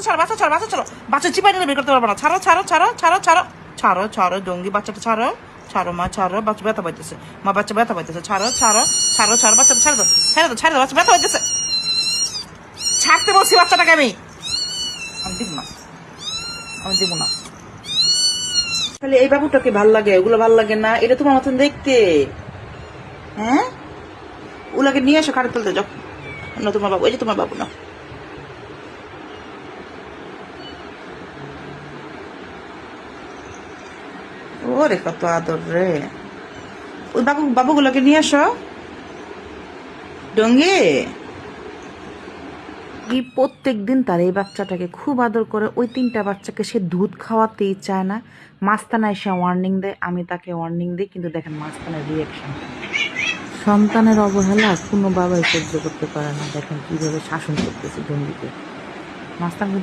ছাড়ো বাচ্চা ছাড়ো বাচ্চা ছাড়ো বাচ্চা চিপাই নিলে বের করতে পারবো না ছাড়ো ছাড়ো ছাড়ো ছাড়ো ছাড়ো ছাড়ো ছাড়ো জঙ্গি বাচ্চাটা ছাড়ো ছাড়ো মা ছাড়ো বাচ্চা ব্যথা পাইতেছে মা বাচ্চা ব্যথা পাইতেছে ছাড়ো ছাড়ো ছাড়ো ছাড়ো বাচ্চাটা ছাড়ো দাও ছাড়ো দাও ছাড়ো দাও বাচ্চা ব্যথা পাইতেছে ছাড়তে বলছি বাচ্চাটাকে আমি দিব না আমি দিব না তাহলে এই বাবুটাকে ভাল লাগে ওগুলো ভাল লাগে না এটা তোমার মতন দেখতে হ্যাঁ ওগুলাকে নিয়ে এসো খাটে তুলতে যাও না তোমার বাবু এই যে তোমার বাবু না ওরে কত আদর রে ওই বাবুগুলোকে নিয়ে আসো ডঙ্গি প্রত্যেক দিন তার এই বাচ্চাটাকে খুব আদর করে ওই 3টা বাচ্চাকে সে দুধ খাওয়াতেই চায় না মাস্তানা এসে ওয়ার্নিং দেয় আমি তাকে ওয়ার্নিং দিই কিন্তু দেখেন মাস্তানের রিয়াকশন সন্তানের অবহেলা কোনো বাবাই সহ্য করতে পারে না দেখেন কিভাবে শাসন করতেছে ডঙ্গিকে মাস্তান কিন্তু